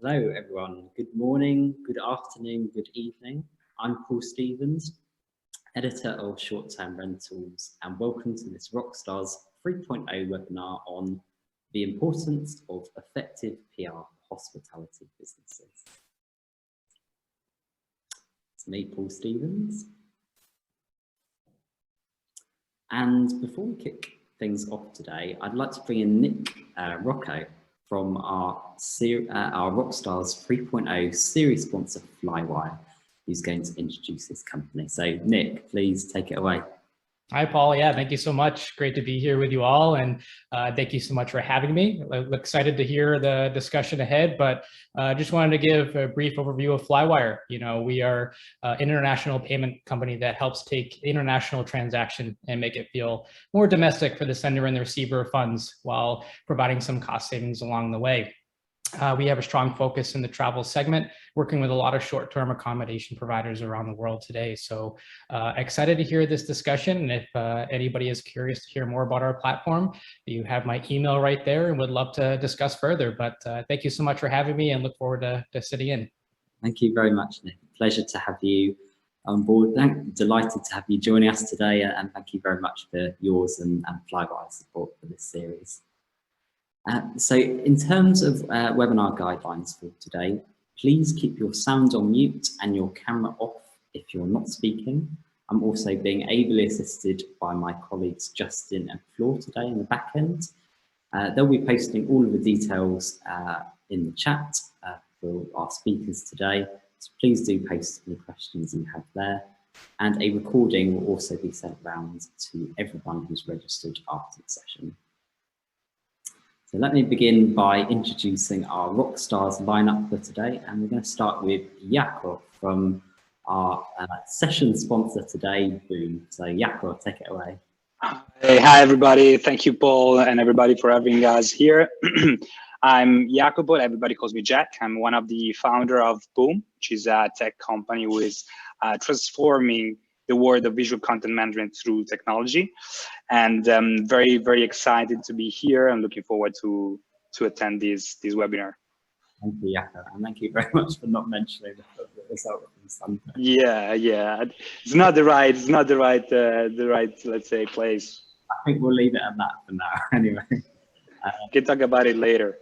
Hello everyone, good morning, good afternoon, good evening. I'm Paul Stevens, editor of Short Term Rentals, and welcome to this Rockstars 3.0 webinar on the importance of effective PR for hospitality businesses. It's me, Paul Stevens. And before we kick things off today, I'd like to bring in Nick Rocco from our Rockstars 3.0 series sponsor, Flywire, who's going to introduce this company. So Nick, please take it away. Hi, Paul. Yeah, thank you so much. Great to be here with you all. And thank you so much for having me. I'm excited to hear the discussion ahead, but just wanted to give a brief overview of Flywire. You know, we are an international payment company that helps take international transaction and make it feel more domestic for the sender and the receiver of funds while providing some cost savings along the way. We have a strong focus in the travel segment, working with a lot of short-term accommodation providers around the world today. So excited to hear this discussion. And if anybody is curious to hear more about our platform, you have my email right there and would love to discuss further. But thank you so much for having me and look forward to sitting in. Thank you very much, Nick. Pleasure to have you on board. Delighted to have you joining us today. And thank you very much for yours and Flywire's support for this series. So in terms of webinar guidelines for today, please keep your sound on mute and your camera off if you're not speaking. I'm also being ably assisted by my colleagues Justin and Flor today in the back end. They'll be posting all of the details in the chat for our speakers today. So please do post any questions you have there. And a recording will also be sent round to everyone who's registered after the session. So let me begin by introducing our Rockstars lineup for today, and we're going to start with Jacopo from our session sponsor today, Boom. So Jacopo, take it away. Hey, hi everybody. Thank you, Paul, and everybody for having us here. I'm Jacopo, everybody calls me Jack. I'm one of the founder of Boom, which is a tech company who is transforming the world of visual content management through technology. And I'm very, very excited to be here. I'm looking forward to attend this webinar. Thank you, Jacopo, and thank you very much for not mentioning the result from Sunday. Yeah. It's not the right, let's say, place. I think we'll leave it at that for now, anyway. We can talk about it later.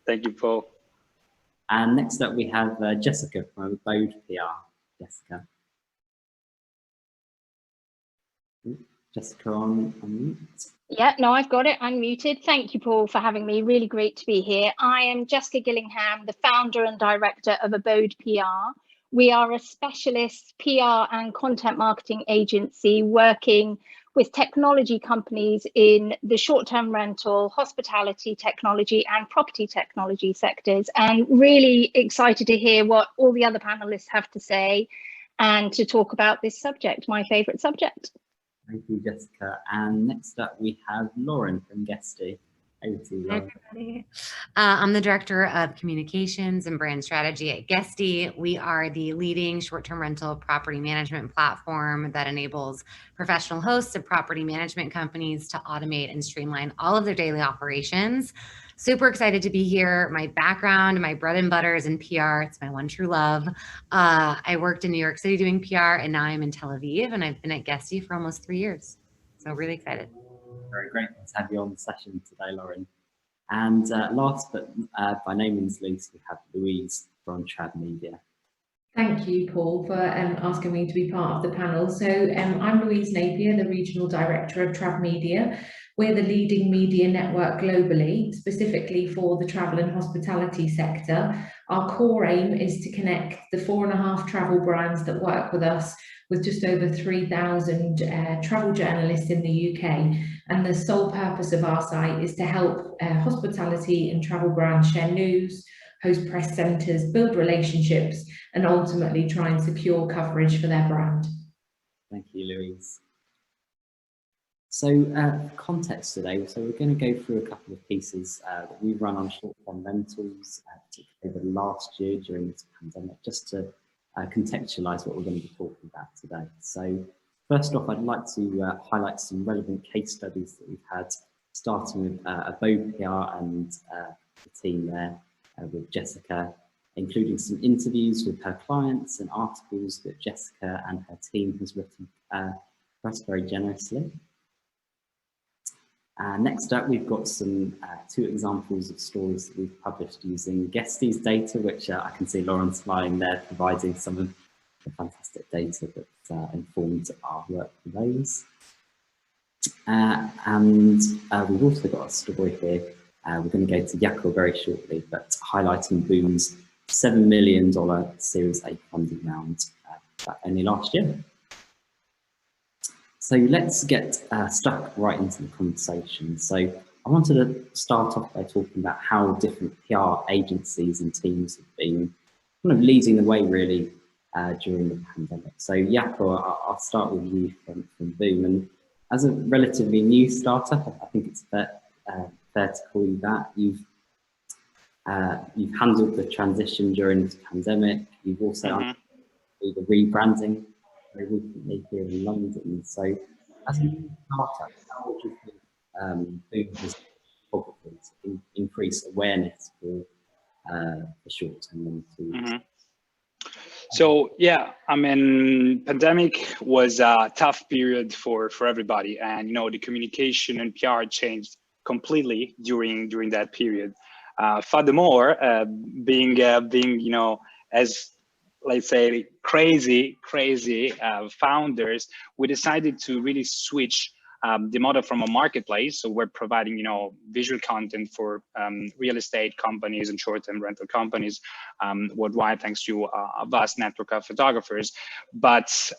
Thank you, Paul. And next up, we have Jessica from Abode PR. Jessica. Jessica on mute. Yeah, no, I've got it unmuted. Thank you, Paul, for having me. Really great to be here. I am Jessica Gillingham, the founder and director of Abode PR. We are a specialist PR and content marketing agency working with technology companies in the short-term rental, hospitality technology and property technology sectors, and really excited to hear what all the other panelists have to say and to talk about this subject, my favorite subject. Thank you, Jessica. And next up, we have Lauren from Guesty. Over to you, Lauren. Hi, everybody. I'm the Director of Communications and Brand Strategy at Guesty. We are the leading short-term rental property management platform that enables professional hosts of property management companies to automate and streamline all of their daily operations. Super excited to be here. My background, my bread and butter is in PR. It's my one true love. I worked in New York City doing PR, and now I'm in Tel Aviv, and I've been at Guesty for almost 3 years. So really excited. Very great to have you on the session today, Lauren. And last but by no means least, we have Louise from TravMedia. Thank you, Paul, for asking me to be part of the panel. So I'm Louise Napier, the Regional Director of TravMedia. We're the leading media network globally, specifically for the travel and hospitality sector. Our core aim is to connect the 4.5 travel brands that work with us with just over 3,000 travel journalists in the UK. And the sole purpose of our site is to help hospitality and travel brands share news, host press centres, build relationships, and ultimately try and secure coverage for their brand. Thank you, Louise. So context today, so we're going to go through a couple of pieces that we've run on short-term rentals over the last year during this pandemic, just to contextualise what we're going to be talking about today. So first off, I'd like to highlight some relevant case studies that we've had, starting with Abode PR and the team there. with Jessica, including some interviews with her clients and articles that Jessica and her team has written for us very generously. Next up, we've got some two examples of stories that we've published using Guesty's data, which I can see Lauren smiling there, providing some of the fantastic data that informed our work for those. And we've also got a story here. We're going to go to Jacopo very shortly, but highlighting Boom's $7 million Series A funding round only last year. So let's get stuck right into the conversation. So I wanted to start off by talking about how different PR agencies and teams have been kind of leading the way really during the pandemic. So Jacopo, I'll start with you from Boom. And as a relatively new startup, I think it's fair to call you that. You've handled the transition during this pandemic. You've also done the rebranding very recently here in London. So as a new startup, how would you think Boom has probably to increase awareness for short-term rentals? So yeah, I mean, pandemic was a tough period for everybody, and you know, the communication and PR changed completely during that period. Furthermore, being you know, as let's say crazy founders, we decided to really switch the model from a marketplace. So we're providing, you know, visual content for real estate companies and short-term rental companies worldwide, thanks to a vast network of photographers. But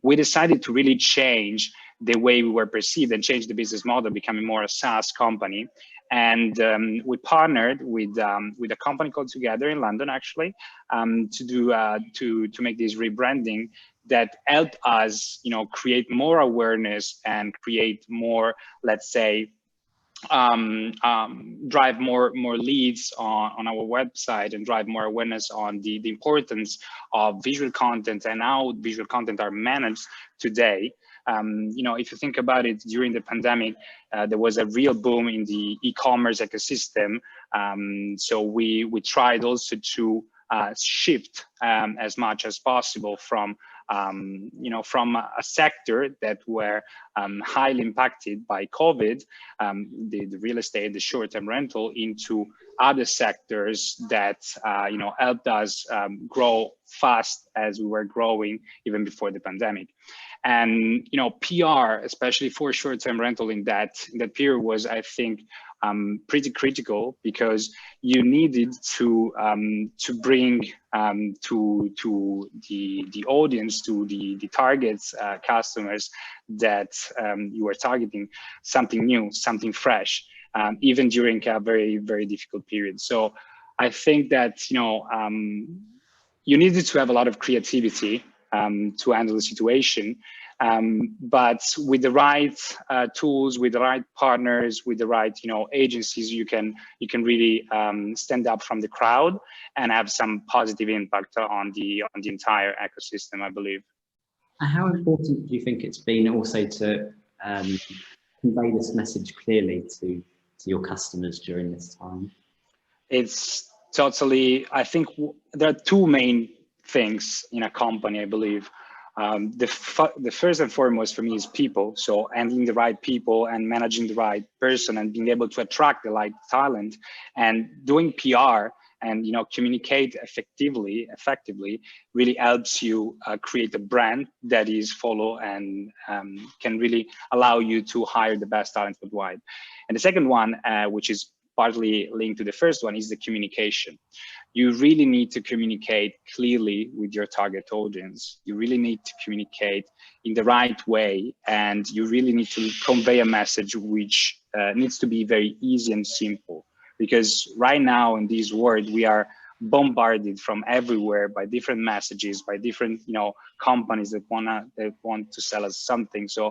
we decided to really change the way we were perceived and change the business model, becoming more a SaaS company. And we partnered with a company called Together in London, actually, to make this rebranding that helped us, you know, create more awareness and create more, let's say, drive more leads on our website and drive more awareness on the importance of visual content and how visual content are managed today. You know, if you think about it, during the pandemic, there was a real boom in the e-commerce ecosystem. So we tried also to shift as much as possible from you know, from a sector that were highly impacted by COVID, the real estate, the short-term rental, into other sectors that you know, helped us grow fast as we were growing even before the pandemic. And you know, PR, especially for short-term rental in that period, was, I think, pretty critical, because you needed to bring to the audience, to the targets, customers that you were targeting, something new, something fresh, even during a very difficult period. So I think that, you know, you needed to have a lot of creativity to handle the situation. But with the right tools, with the right partners, with the right, you know, agencies, you can really stand up from the crowd and have some positive impact on the entire ecosystem, I believe. And how important do you think it's been also to convey this message clearly to your customers during this time? It's totally, I think there are two main things in a company, I believe. The first and foremost for me is people. So handling the right people and managing the right person and being able to attract the right talent, and doing PR and, you know, communicate effectively really helps you create a brand that is followed and can really allow you to hire the best talent worldwide. And the second one, which is partly linked to the first one, is the communication. You really need to communicate clearly with your target audience. You really need to communicate in the right way, and you really need to convey a message which needs to be very easy and simple. Because right now in this world, we are bombarded from everywhere by different messages, by different, you know, companies that want to sell us something. So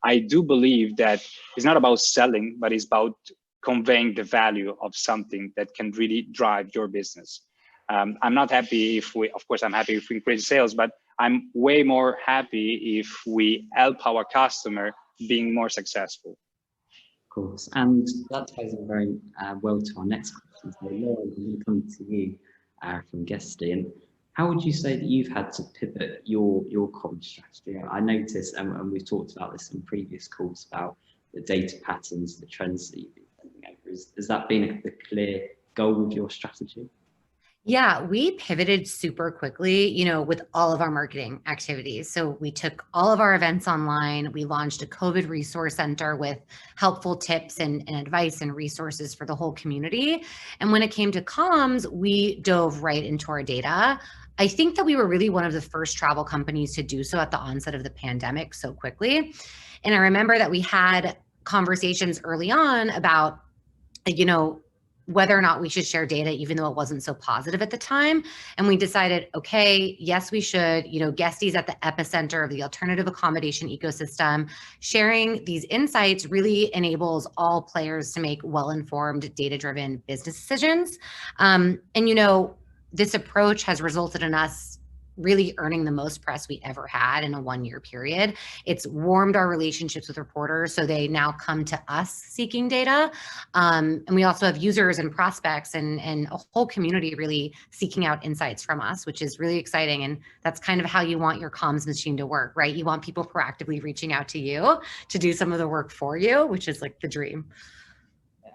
I do believe that it's not about selling, but it's about conveying the value of something that can really drive your business. I'm not happy if we, of course, I'm happy if we increase sales, but I'm way more happy if we help our customer being more successful. Of course, and that ties in very well to our next question. question. So Lauren, I'm going to come to you from Guesty. And how would you say that you've had to pivot your comms strategy? I noticed, and we've talked about this in previous calls, about the data patterns, the trends that you've been sending over. Has that been the clear goal of your strategy? Yeah, we pivoted super quickly, you know, with all of our marketing activities. So we took all of our events online. We launched a COVID resource center with helpful tips and advice and resources for the whole community. And when it came to comms, we dove right into our data. I think that we were really one of the first travel companies to do so at the onset of the pandemic so quickly. And I remember that we had conversations early on about, you know, whether or not we should share data, even though it wasn't so positive at the time. And we decided, okay, yes, we should. You know, Guesty's at the epicenter of the alternative accommodation ecosystem. Sharing these insights really enables all players to make well-informed, data-driven business decisions. And, you know, this approach has resulted in us really earning the most press we ever had in a one-year period. It's warmed our relationships with reporters, so they now come to us seeking data. And we also have users and prospects and a whole community really seeking out insights from us, which is really exciting. And that's kind of how you want your comms machine to work, right? You want people proactively reaching out to you to do some of the work for you, which is like the dream.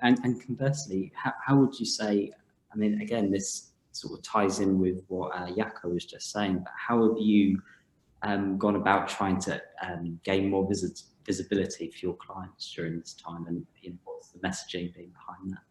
And conversely, how would you say, I mean, again, this sort of ties in with what Jaco was just saying, but how have you gone about trying to gain more visibility for your clients during this time, and you know, what's the messaging being behind that?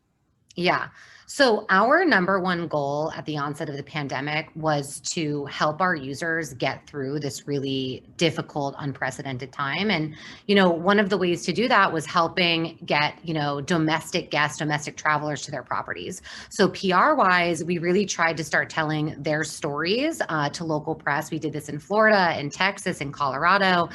Yeah. So our number one goal at the onset of the pandemic was to help our users get through this really difficult, unprecedented time. And, you know, one of the ways to do that was helping get, you know, domestic guests, domestic travelers to their properties. So PR wise, we really tried to start telling their stories to local press. We did this in Florida, in Texas, in Colorado.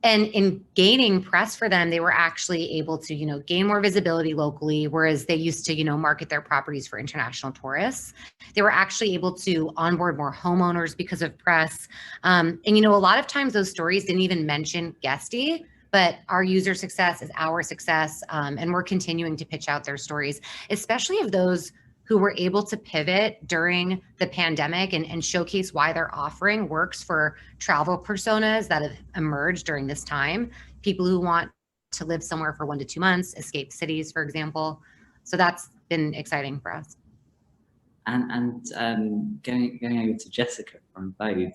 And in gaining press for them, they were actually able to, you know, gain more visibility locally, whereas they used to, you know, market their properties for international tourists. They were actually able to onboard more homeowners because of press. And, you know, a lot of times those stories didn't even mention Guesty, but our user success is our success. And we're continuing to pitch out their stories, especially of those who were able to pivot during the pandemic and showcase why their offering works for travel personas that have emerged during this time. People who want to live somewhere for 1 to 2 months, escape cities, for example. So that's been exciting for us. And going over to Jessica from Abode,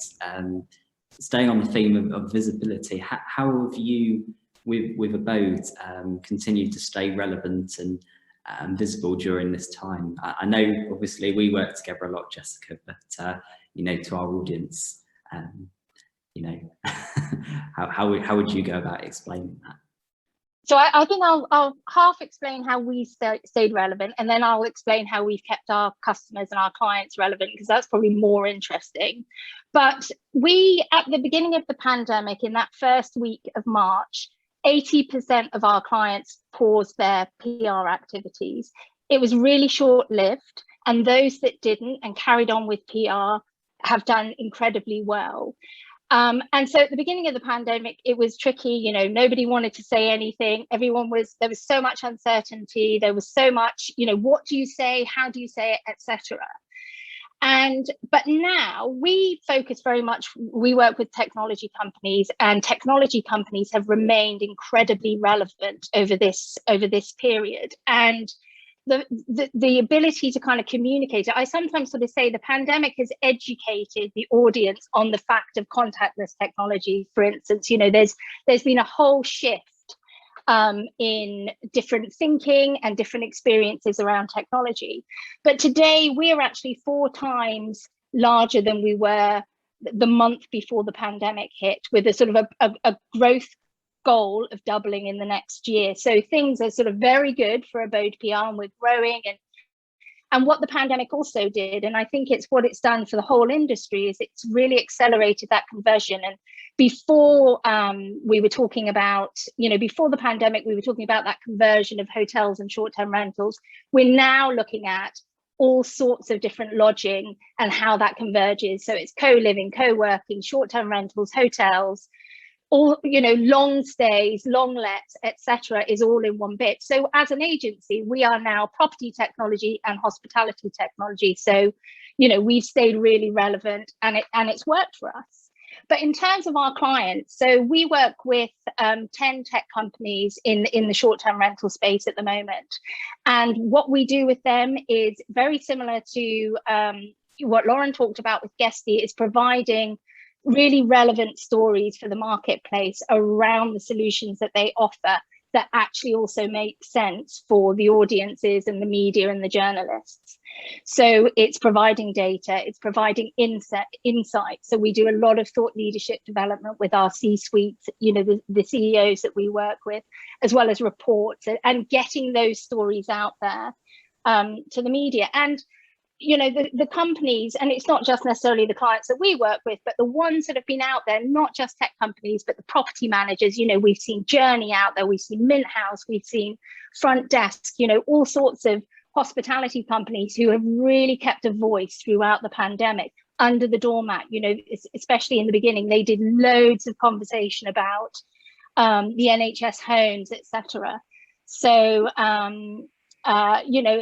staying on the theme of visibility, how have you, with Abode, continued to stay relevant and visible during this time? I know obviously we work together a lot, Jessica, but you know, to our audience, you know, how would you go about explaining that? So I think I'll half explain how we stayed relevant, and then I'll explain how we've kept our customers and our clients relevant, because that's probably more interesting. But we, at the beginning of the pandemic, in that first week of March, 80% of our clients paused their PR activities. It was really short-lived, and those that didn't and carried on with PR have done incredibly well. And so at the beginning of the pandemic, it was tricky. You know, nobody wanted to say anything. There was so much uncertainty. There was so much, you know, what do you say? How do you say it, etc. But now we focus very much, we work with technology companies, and technology companies have remained incredibly relevant over this period. And the ability to kind of communicate it, I sometimes sort of say the pandemic has educated the audience on the fact of contactless technology. For instance, you know, there's been a whole shift in different thinking and different experiences around technology. But today we're actually 4 times larger than we were the month before the pandemic hit, with a sort of a growth goal of doubling in the next year. So things are sort of very good for Abode PR, and we're growing. And what the pandemic also did, and I think it's what it's done for the whole industry, is it's really accelerated that conversion. And before we were talking about, you know, before the pandemic, we were talking about that conversion of hotels and short-term rentals. We're now looking at all sorts of different lodging and how that converges. So it's co-living, co-working, short-term rentals, hotels, all, you know, long stays, long lets, etc., is all in one bit. So as an agency, we are now property technology and hospitality technology. So, you know, we've stayed really relevant, and it's worked for us. But in terms of our clients, so we work with 10 tech companies in the short-term rental space at the moment. And what we do with them is very similar to what Lauren talked about with Guesty, is providing really relevant stories for the marketplace around the solutions that they offer that actually also make sense for the audiences and the media and the journalists. So it's providing data, it's providing insight. So we do a lot of thought leadership development with our C-suites, you know, the CEOs that we work with, as well as reports, and getting those stories out there to the media. And you know, the companies, and it's not just necessarily the clients that we work with, but the ones that have been out there, not just tech companies, but the property managers. You know, we've seen Journey out there, we've seen Mint House, we've seen Front Desk, you know, all sorts of hospitality companies who have really kept a voice throughout the pandemic under the doormat. You know, especially in the beginning, they did loads of conversation about the NHS homes, etc. So, you know,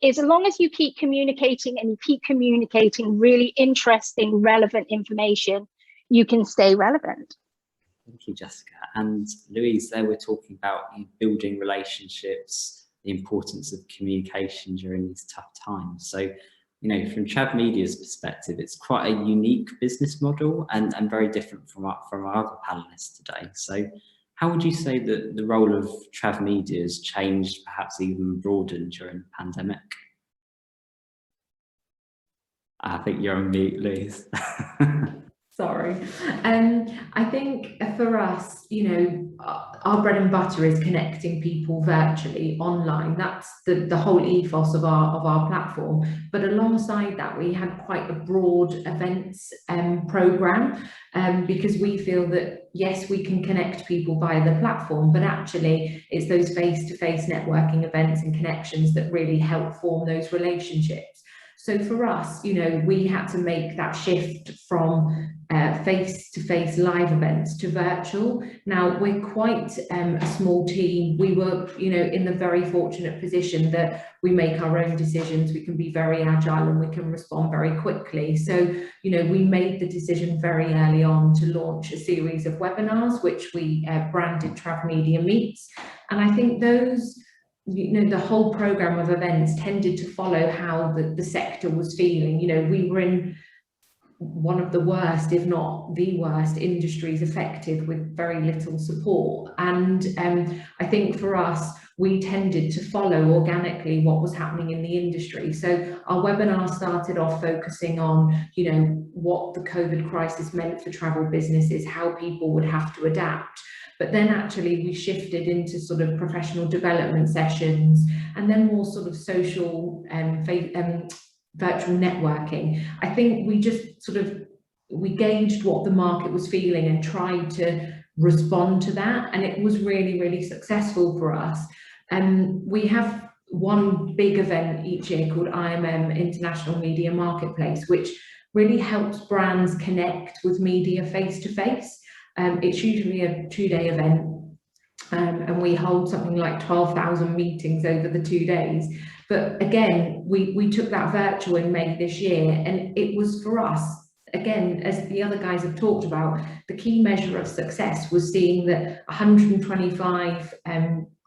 as long as you keep communicating, and you keep communicating really interesting, relevant information, you can stay relevant. Thank you, Jessica. And Louise, there we're talking about building relationships, the importance of communication during these tough times. So, you know, from TravMedia's perspective, it's quite a unique business model and very different from our other panelists today. So how would you say that the role of TravMedia has changed, perhaps even broadened during the pandemic? I think you're on mute, Louise. Sorry. I think for us, you know, our bread and butter is connecting people virtually online. That's the whole ethos of our platform. But alongside that, we had quite a broad events program, because we feel that yes, we can connect people via the platform, but actually it's those face-to-face networking events and connections that really help form those relationships. So for us, you know, we had to make that shift from face-to-face live events to virtual. Now, we're quite a small team. We were, you know, in the very fortunate position that we make our own decisions. We can be very agile and we can respond very quickly. So, you know, we made the decision very early on to launch a series of webinars, which we branded TravMedia Meets. And I think those, you know, the whole program of events tended to follow how the sector was feeling. You know, we were in one of the worst, if not the worst, industries affected with very little support. And I think for us, we tended to follow organically what was happening in the industry. So our webinar started off focusing on, you know, what the COVID crisis meant for travel businesses, how people would have to adapt. But then actually we shifted into sort of professional development sessions, and then more sort of social virtual networking. I think we just sort of, we gauged what the market was feeling and tried to respond to that. And it was really, really successful for us. And we have one big event each year called IMM, International Media Marketplace, which really helps brands connect with media face to face. It's usually a 2-day event, and we hold something like 12,000 meetings over the 2 days. But again, we took that virtual in May this year, and it was for us, again, as the other guys have talked about, the key measure of success was seeing that 125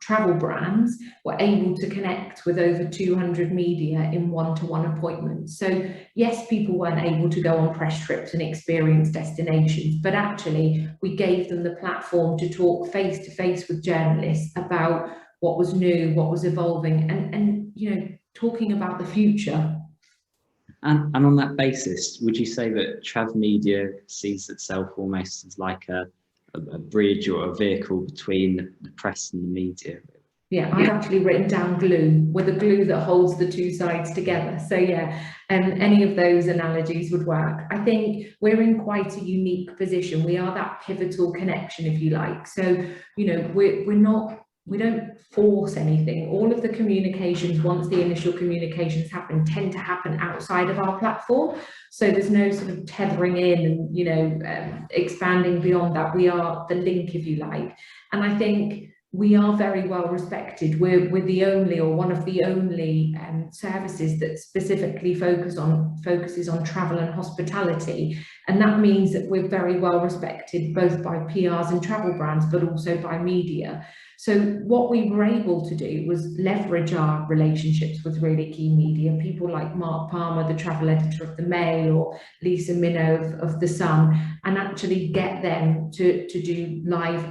travel brands were able to connect with over 200 media in one-to-one appointments. So yes, people weren't able to go on press trips and experience destinations, but actually we gave them the platform to talk face-to-face with journalists about what was new, what was evolving, and you know, talking about the future. And on that basis, would you say that TravMedia sees itself almost as like a bridge or a vehicle between the press and the media? Yeah, I've actually written down glue, with a glue that holds the two sides together. So yeah, any of those analogies would work. I think we're in quite a unique position. We are that pivotal connection, if you like. So, you know, we're not force anything. All of the communications, once the initial communications happen, tend to happen outside of our platform. So there's no sort of tethering in and, you know, expanding beyond that. We are the link, if you like. And I think we are very well respected. We're the only, or one of the only services that specifically focuses on travel and hospitality. And that means that we're very well respected both by PRs and travel brands, but also by media. So what we were able to do was leverage our relationships with really key media, people like Mark Palmer, the travel editor of the Mail, or Lisa Minnow of the Sun, and actually get them to do live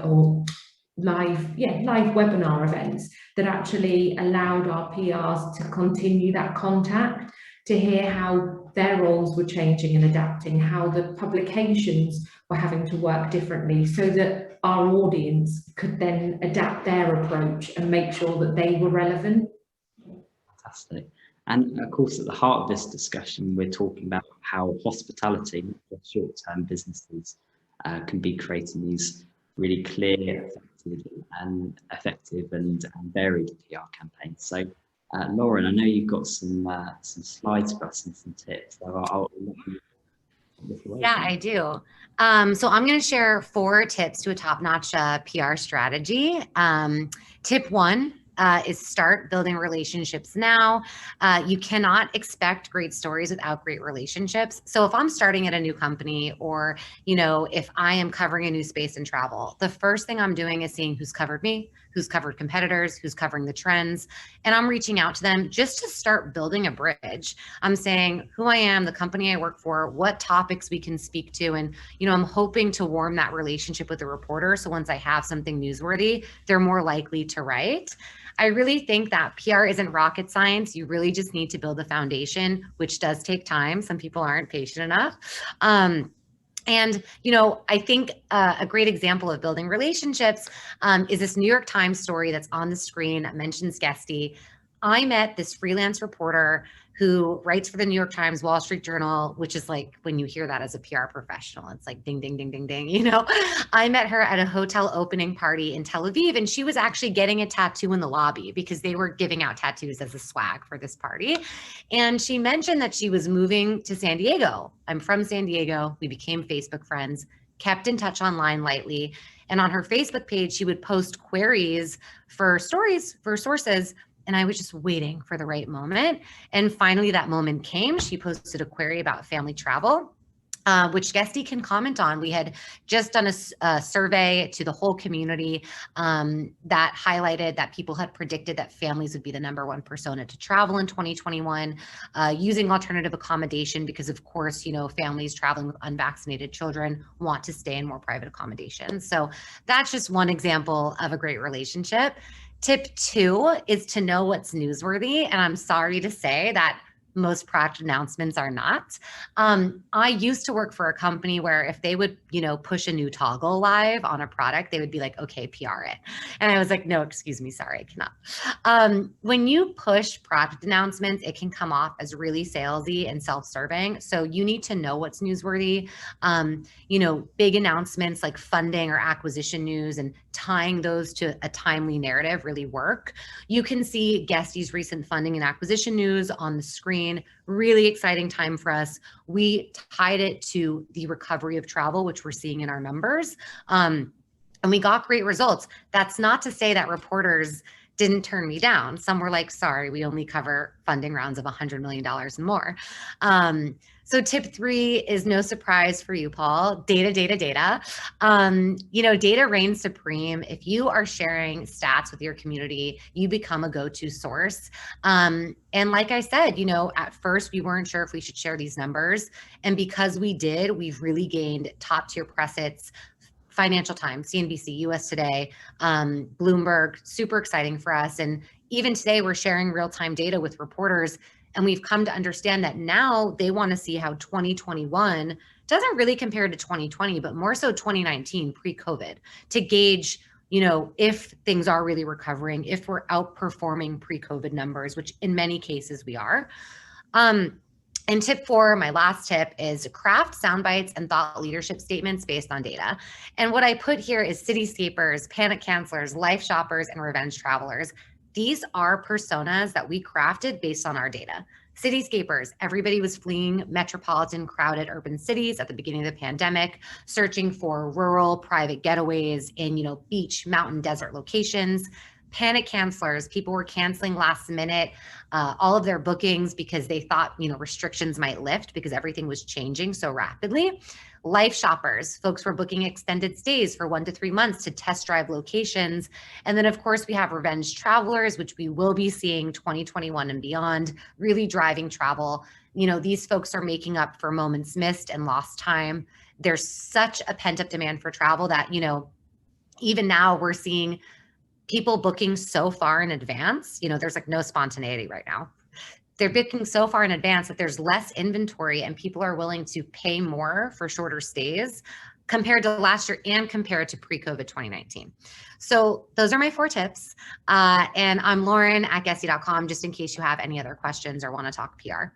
webinar events that actually allowed our PRs to continue that contact, to hear how their roles were changing and adapting, how the publications were having to work differently, so that our audience could then adapt their approach and make sure that they were relevant. Fantastic. And of course, at the heart of this discussion, we're talking about how hospitality, not just short-term businesses, can be creating these really clear, effective and varied PR campaigns. So, Lauren, I know you've got some slides for us and some tips. So I'll let you. Yeah, I do. So I'm going to share 4 tips to a top-notch PR strategy. Tip 1 is start building relationships now. You cannot expect great stories without great relationships. So if I'm starting at a new company, or, you know, if I am covering a new space in travel, the first thing I'm doing is seeing who's covered me, who's covered competitors, who's covering the trends, and I'm reaching out to them just to start building a bridge. I'm saying who I am, the company I work for, what topics we can speak to, and, you know, I'm hoping to warm that relationship with the reporter. So once I have something newsworthy, they're more likely to write. I really think that PR isn't rocket science. You really just need to build a foundation, which does take time. Some people aren't patient enough. And, you know, I think a great example of building relationships is this New York Times story that's on the screen that mentions Guesty. I met this freelance reporter who writes for the New York Times, Wall Street Journal, which is like, when you hear that as a PR professional, it's like ding, ding, ding, ding, ding. You know, I met her at a hotel opening party in Tel Aviv, and she was actually getting a tattoo in the lobby because they were giving out tattoos as a swag for this party. And she mentioned that she was moving to San Diego. I'm from San Diego. We became Facebook friends, kept in touch online lightly. And on her Facebook page, she would post queries for stories, for sources. And I was just waiting for the right moment. And finally, that moment came. She posted a query about family travel, which Guesty can comment on. We had just done a survey to the whole community that highlighted that people had predicted that families would be the #1 persona to travel in 2021, using alternative accommodation because, of course, you know, families traveling with unvaccinated children want to stay in more private accommodations. So that's just one example of a great relationship. Tip 2 is to know what's newsworthy. And I'm sorry to say that most product announcements are not. I used to work for a company where if they would, you know, push a new toggle live on a product, they would be like, okay, PR it. And I was like, no, excuse me, sorry, I cannot. When you push product announcements, it can come off as really salesy and self-serving. So you need to know what's newsworthy. You know, big announcements like funding or acquisition news and tying those to a timely narrative really work. You can see Guesty's recent funding and acquisition news on the screen. Really exciting time for us. We tied it to the recovery of travel, which we're seeing in our numbers. And we got great results. That's not to say that reporters didn't turn me down. Some were like, sorry, we only cover funding rounds of $100 million and more. So tip 3 is no surprise for you, Paul. Data, data, data. You know, data reigns supreme. If you are sharing stats with your community, you become a go-to source. And like I said, you know, at first we weren't sure if we should share these numbers. And because we did, we've really gained top tier press hits. Financial Times, CNBC, US Today, Bloomberg, super exciting for us. And even today we're sharing real-time data with reporters. And we've come to understand that now they want to see how 2021 doesn't really compare to 2020, but more so 2019 pre-COVID, to gauge, you know, if things are really recovering, if we're outperforming pre-COVID numbers, which in many cases we are. And tip 4, my last tip, is craft sound bites and thought leadership statements based on data. And what I put here is cityscapers, panic cancelers, life shoppers, and revenge travelers. These are personas that we crafted based on our data. Cityscapers, everybody was fleeing metropolitan, crowded urban cities at the beginning of the pandemic, searching for rural, private getaways in, beach, mountain, desert locations. Panic cancelers, people were canceling last minute all of their bookings because they thought, restrictions might lift because everything was changing so rapidly. Life shoppers, folks were booking extended stays for 1 to 3 months to test drive locations. And then of course we have revenge travelers, which we will be seeing 2021 and beyond, really driving travel. These folks are making up for moments missed and lost time. There's such a pent up demand for travel that, even now we're seeing people booking so far in advance. There's like no spontaneity right now. They're booking so far in advance that there's less inventory and people are willing to pay more for shorter stays compared to last year and compared to pre-COVID 2019. So those are my 4 tips. And I'm Lauren at Guesty.com, just in case you have any other questions or want to talk PR.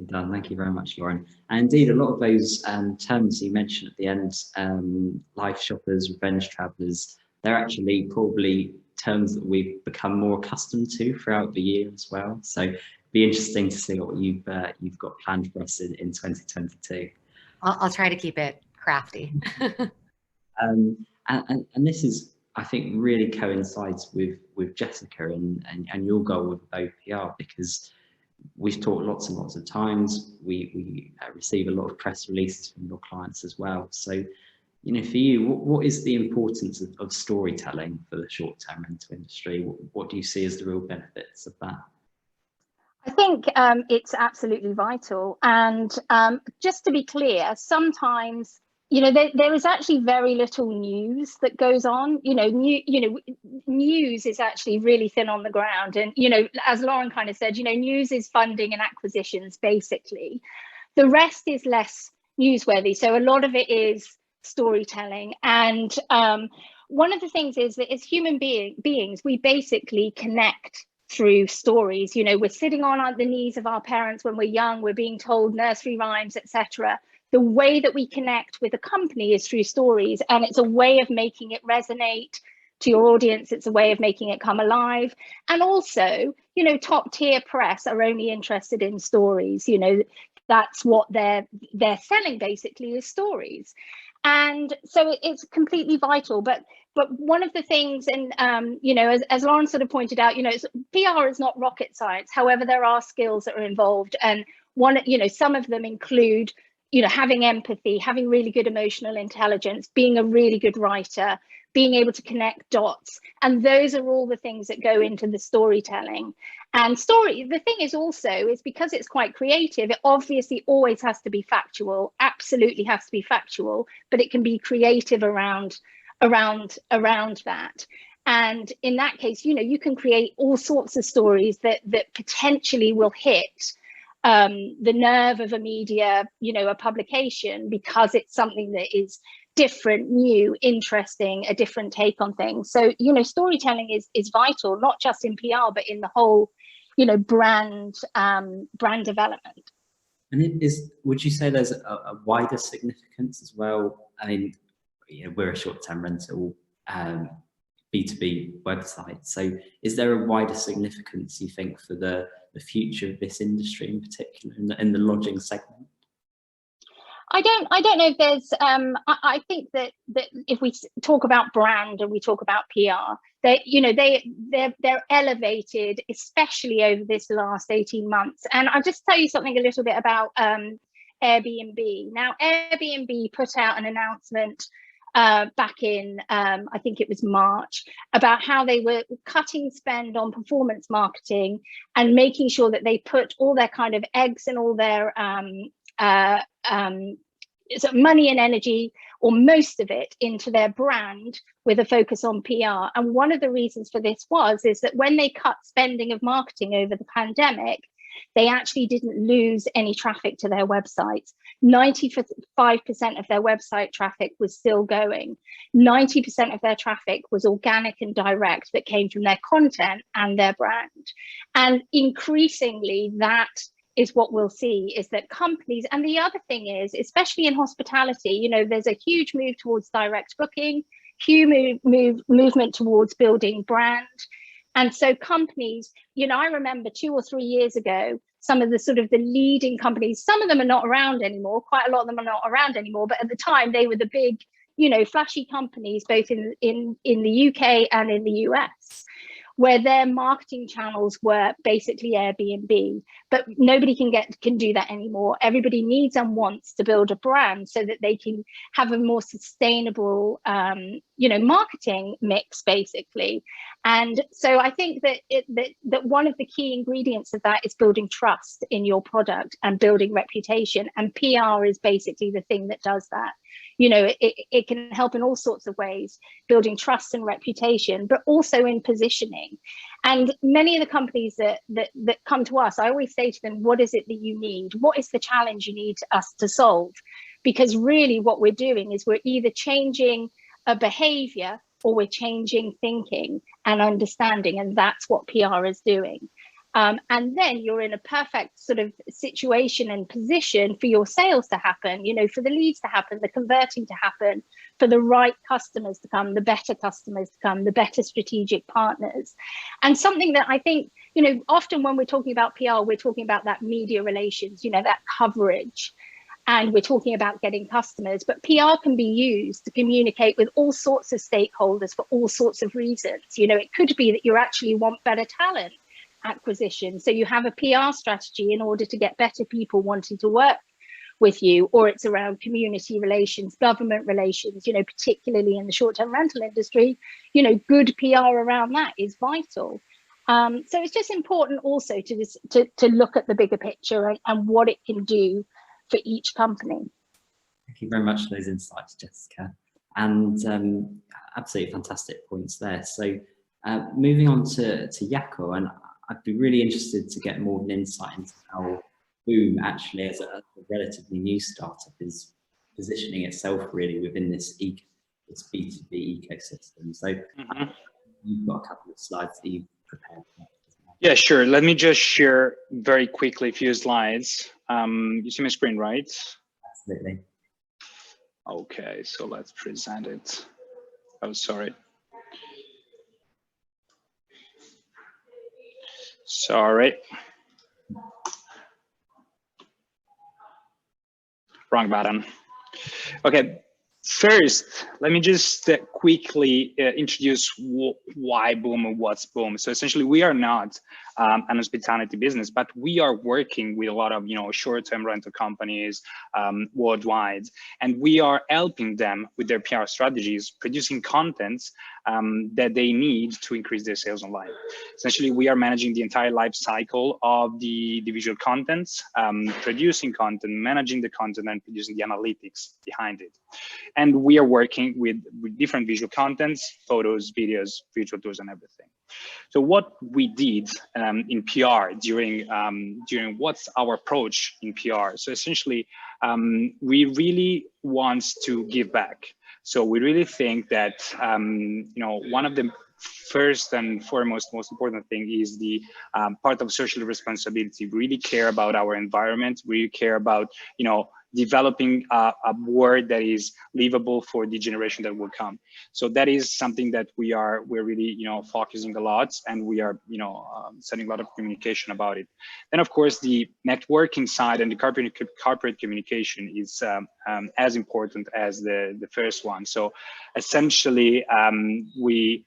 Done. Thank you very much, Lauren. And indeed, a lot of those terms you mentioned at the end, life shoppers, revenge travelers, they're actually probably terms that we've become more accustomed to throughout the year as well. So it'd be interesting to see what you've got planned for us in 2022. I'll try to keep it crafty. And this is, I think, really coincides with Jessica and your goal with Abode PR, because we've talked lots and lots of times. We receive a lot of press releases from your clients as well. So, for you, what is the importance of storytelling for the short-term rental industry? What do you see as the real benefits of that? I think it's absolutely vital. And just to be clear, sometimes, there is actually very little news that goes on. News is actually really thin on the ground. And, as Lauren kind of said, news is funding and acquisitions, basically. The rest is less newsworthy. So a lot of it is storytelling. And one of the things is that as human beings, we basically connect through stories. We're sitting on the knees of our parents when we're young, we're being told nursery rhymes, etc. The way that we connect with a company is through stories, and it's a way of making it resonate to your audience. It's a way of making it come alive. And also, top tier press are only interested in stories. That's what they're selling, basically, is stories. And so it's completely vital. But one of the things, and as Lauren sort of pointed out, PR is not rocket science. However, there are skills that are involved, and some of them include having empathy, having really good emotional intelligence, being a really good writer, being able to connect dots. And those are all the things that go into the storytelling. And the thing is also, is because it's quite creative, it obviously always has to be factual, absolutely has to be factual, but it can be creative around that. And in that case, you can create all sorts of stories that potentially will hit the nerve of a media, a publication, because it's something that is different, new, interesting, a different take on things. So, storytelling is vital, not just in PR, but in the whole, brand development. And would you say there's a wider significance as well? I mean, we're a short-term rental B2B website. So is there a wider significance, you think, for the future of this industry in particular, in the lodging segment? I don't know if there's I think that if we talk about brand and we talk about PR, they're elevated, especially over this last 18 months. And I'll just tell you something a little bit about Airbnb. Now, Airbnb put out an announcement back in I think it was March, about how they were cutting spend on performance marketing and making sure that they put all their kind of eggs and all their sort of money and energy, or most of it, into their brand with a focus on PR. And one of the reasons for this is that when they cut spending of marketing over the pandemic, they actually didn't lose any traffic to their websites. 95% of their website traffic was still going. 90% of their traffic was organic and direct, that came from their content and their brand. And increasingly, that is what we'll see, is that companies, and the other thing is, especially in hospitality, you know, there's a huge move towards direct booking, huge movement towards building brand. And so companies, you know, I remember 2 or 3 years ago, some of the sort of the leading companies, some of them are not around anymore, quite a lot of them are not around anymore, but at the time they were the big, you know, flashy companies, both in the UK and in the US, where their marketing channels were basically Airbnb, but nobody can do that anymore. Everybody needs and wants to build a brand so that they can have a more sustainable, you know, marketing mix, basically. And so I think that that one of the key ingredients of that is building trust in your product and building reputation. And PR is basically the thing that does that. You know, it can help in all sorts of ways, building trust and reputation, but also in positioning. And many of the companies that come to us, I always say to them, what is it that you need? What is the challenge you need us to solve? Because really what we're doing is we're either changing a behavior or we're changing thinking and understanding. And that's what PR is doing. And then you're in a perfect sort of situation and position for your sales to happen, you know, for the leads to happen, the converting to happen, for the right customers to come, the better customers to come, the better strategic partners. And something that I think, you know, often when we're talking about PR, we're talking about that media relations, you know, that coverage. And we're talking about getting customers, but PR can be used to communicate with all sorts of stakeholders for all sorts of reasons. You know, it could be that you actually want better talent acquisition, so you have a PR strategy in order to get better people wanting to work with you, or it's around community relations, government relations, you know, particularly in the short-term rental industry, you know, good PR around that is vital. So it's just important also to look at the bigger picture and what it can do for each company. Thank you very much for those insights, Jessica, and absolutely fantastic points there. So moving on to Jaco, and I'd be really interested to get more of an insight into how Boom actually, as a relatively new startup, is positioning itself really within this B2B ecosystem. So you've got a couple of slides that you've prepared for that as well. Yeah, sure. Let me just share very quickly a few slides. You see my screen, right? Absolutely. Okay, so let's present it. Oh, sorry. Sorry. Wrong button. Okay, first, let me just quickly introduce why Boom and what's Boom. So essentially, we are not an hospitality business, but we are working with a lot of, you know, short-term rental companies worldwide, and we are helping them with their PR strategies, producing contents that they need to increase their sales online. Essentially, we are managing the entire life cycle of the visual contents, producing content, managing the content, and producing the analytics behind it. And we are working with different visual contents, photos, videos, virtual tours, and everything. So what we did in PR during what's our approach in PR? So essentially, we really want to give back. So we really think that, you know, one of the first and foremost, most important thing is the part of social responsibility. We really care about our environment. We care about, you know, developing a world that is livable for the generation that will come. So that is something that we're really, you know, focusing a lot, and we are, you know, sending a lot of communication about it. Then of course the networking side and the corporate communication is as important as the first one. So essentially we,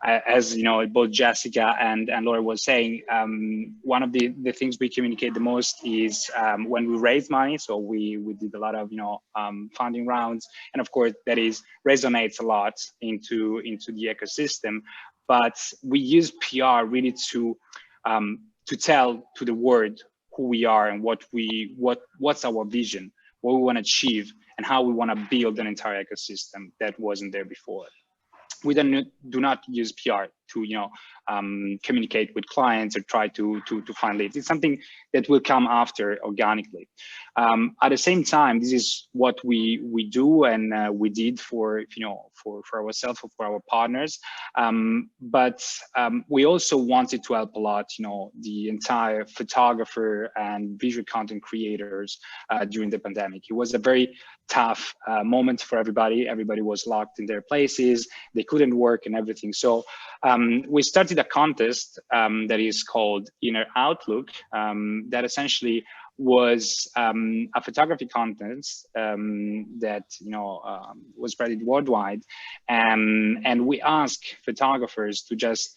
as you know, both Jessica and Laura was saying, one of the things we communicate the most is when we raise money. So we did a lot of, you know, funding rounds, and of course that resonates a lot into the ecosystem. But we use PR really to tell to the world who we are and what's our vision, what we want to achieve, and how we want to build an entire ecosystem that wasn't there before. We do not use PR communicate with clients or try to find leads. It's something that will come after organically. At the same time, this is what we do and we did for ourselves, for our partners. But we also wanted to help a lot, the entire photographer and visual content creators during the pandemic. It was a very tough moment for everybody. Everybody was locked in their places. They couldn't work and everything. So we started a contest that is called Inner Outlook, that essentially was a photography contest that was spread worldwide, and we asked photographers to just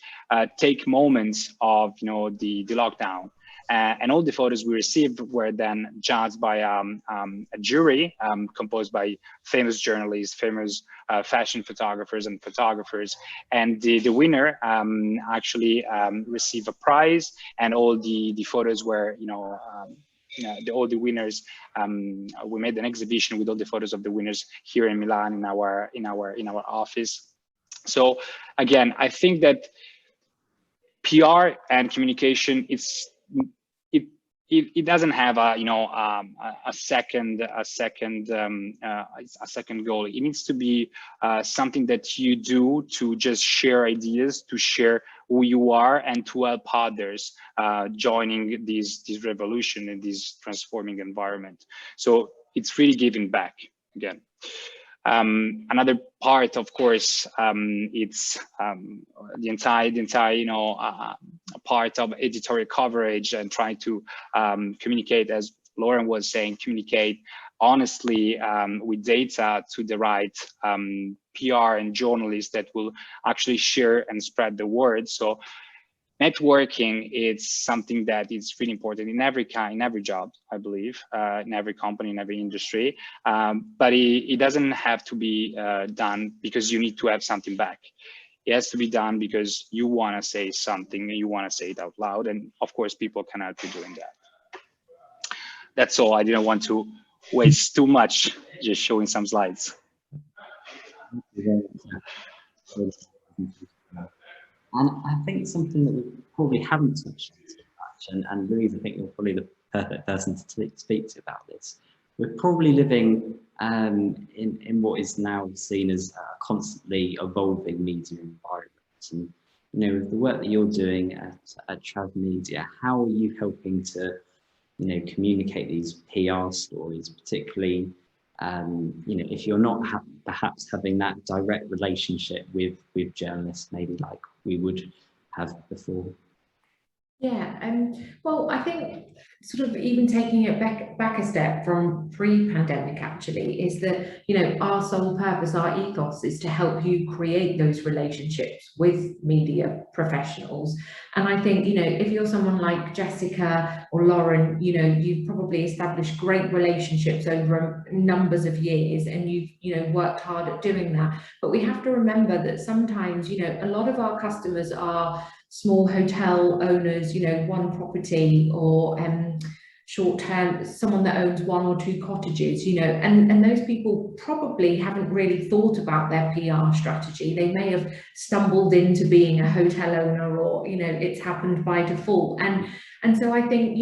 take moments of the lockdown. And all the photos we received were then judged by a jury composed by famous journalists, famous fashion photographers and photographers. And the winner actually received a prize, and all the photos were, all the winners. We made an exhibition with all the photos of the winners here in Milan in our office. So again, I think that PR and communication, it doesn't have a second goal. It needs to be something that you do to just share ideas, to share who you are, and to help others joining this revolution in this transforming environment. So it's really giving back again. Another part, of course, it's the entire part of editorial coverage and trying to communicate, as Lauren was saying, communicate honestly with data to the right PR and journalists that will actually share and spread the word. So networking is something that is really important in every job, I believe, in every company, in every industry. But it doesn't have to be done because you need to have something back. It has to be done because you want to say something and you want to say it out loud. And of course, people can help you doing that. That's all. I didn't want to waste too much just showing some slides. And I think something that we probably haven't touched on too much, and Louise, I think you're probably the perfect person to speak to about this. We're probably living in what is now seen as a constantly evolving media environment. And with the work that you're doing at TravMedia, how are you helping to communicate these PR stories, particularly if you're not perhaps having that direct relationship with journalists, maybe like we would have before? Yeah, well, I think sort of even taking it back a step from pre-pandemic actually is that, our sole purpose, our ethos is to help you create those relationships with media professionals. And I think, if you're someone like Jessica or Lauren, you've probably established great relationships over numbers of years and you've, worked hard at doing that. But we have to remember that sometimes, a lot of our customers are small hotel owners, one property, or short-term, someone that owns one or two cottages, and those people probably haven't really thought about their PR strategy. They may have stumbled into being a hotel owner, or, it's happened by default. And so I think,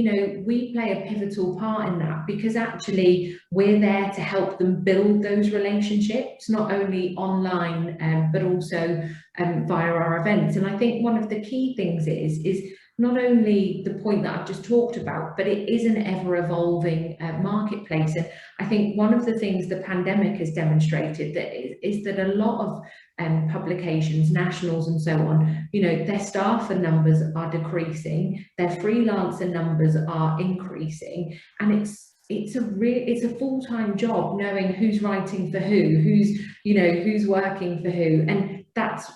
we play a pivotal part in that, because actually we're there to help them build those relationships, not only online, but also via our events. And I think one of the key things is not only the point that I've just talked about, but it is an ever-evolving marketplace. And I think one of the things the pandemic has demonstrated is that a lot of publications, nationals and so on, their staffer numbers are decreasing, their freelancer numbers are increasing, and it's a full-time job knowing who's writing for who's working for who, and that's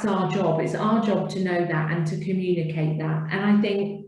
our job. It's our job to know that and to communicate that. And I think,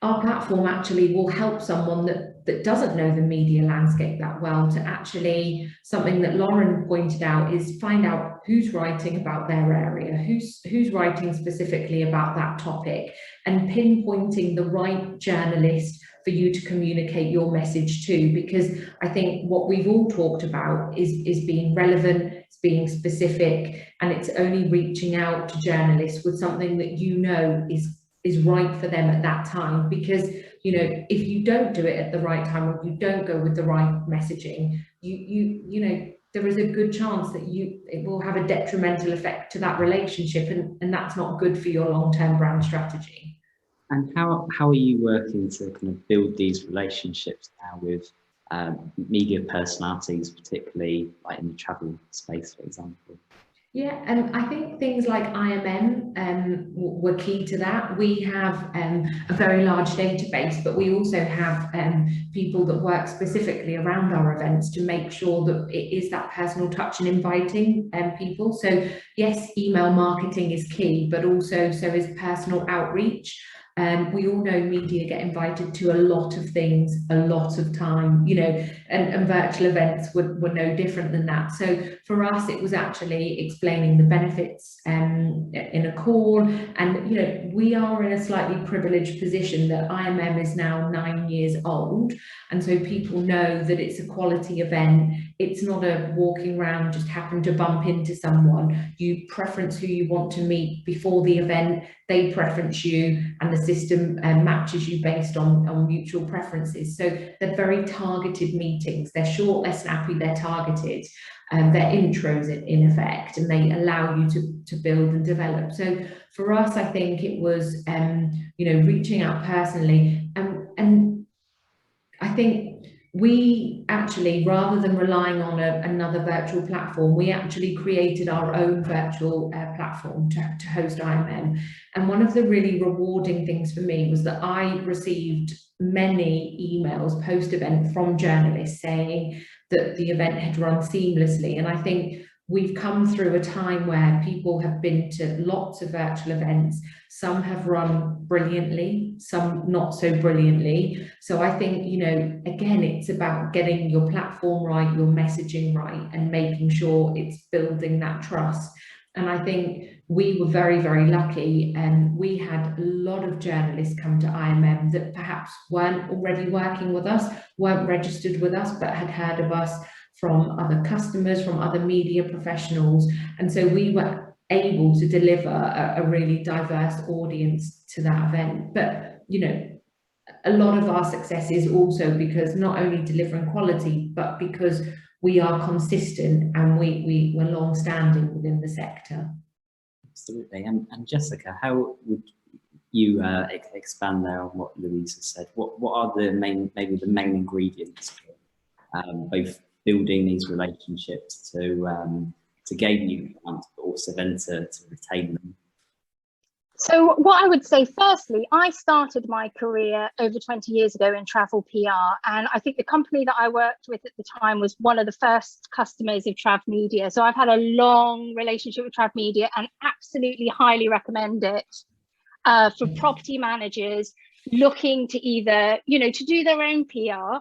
our platform actually will help someone that doesn't know the media landscape that well to actually, something that Lauren pointed out, is find out who's writing about their area, who's writing specifically about that topic, and pinpointing the right journalist for you to communicate your message to, because I think what we've all talked about is being relevant, it's being specific, and it's only reaching out to journalists with something that you know is right for them at that time. Because, you know, if you don't do it at the right time, or you don't go with the right messaging, you know, there is a good chance that it will have a detrimental effect to that relationship, and that's not good for your long-term brand strategy. And how are you working to kind of build these relationships now with media personalities, particularly like in the travel space, for example? Yeah, and I think things like IMM were key to that. We have a very large database, but we also have people that work specifically around our events to make sure that it is that personal touch and inviting people. So yes, email marketing is key, but also so is personal outreach. We all know media get invited to a lot of things, a lot of time, you know, and virtual events were no different than that. So for us, it was actually explaining the benefits in a call. And, you know, we are in a slightly privileged position that IMM is now 9 years old. And so people know that it's a quality event. It's not a walking around, just happen to bump into someone. You preference who you want to meet before the event, they preference you, and the system matches you based on mutual preferences. So they're very targeted meetings. They're short, they're snappy, they're targeted. They're intros in effect, and they allow you to build and develop. So for us, I think it was, you know, reaching out personally, and I think we actually, rather than relying on another virtual platform, we actually created our own virtual platform to host IMM. And one of the really rewarding things for me was that I received many emails post-event from journalists saying that the event had run seamlessly. And I think we've come through a time where people have been to lots of virtual events. Some have run brilliantly, some not so brilliantly. So I think, you know, again, it's about getting your platform right, your messaging right, and making sure it's building that trust. And I think we were very, very lucky, and we had a lot of journalists come to IMM that perhaps weren't already working with us, weren't registered with us, but had heard of us from other customers, from other media professionals. And so we were able to deliver a really diverse audience to that event. But, you know, a lot of our success is also because not only delivering quality, but because we are consistent and we're long-standing within the sector. Absolutely. And Jessica, how would you expand there on what Louise has said? What are the main ingredients for both building these relationships to gain new clients, but also then to retain them? So what I would say, firstly, I started my career over 20 years ago in travel PR, and I think the company that I worked with at the time was one of the first customers of TravMedia. So I've had a long relationship with TravMedia and absolutely highly recommend it for property managers looking to either, you know, to do their own PR,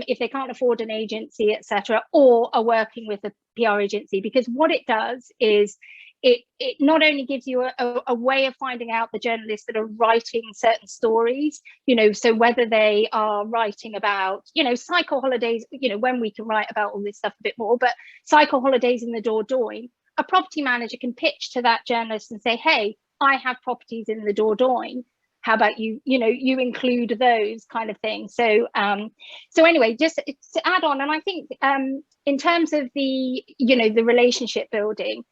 if they can't afford an agency, etc., or are working with a PR agency, because what it does is it not only gives you a way of finding out the journalists that are writing certain stories, you know, so whether they are writing about, you know, cycle holidays, you know, when we can write about all this stuff a bit more, but cycle holidays in the Dordogne, a property manager can pitch to that journalist and say, hey, I have properties in the Dordogne. How about you include those kind of things. So so anyway, just to add on, and I think in terms of the, you know, the relationship building,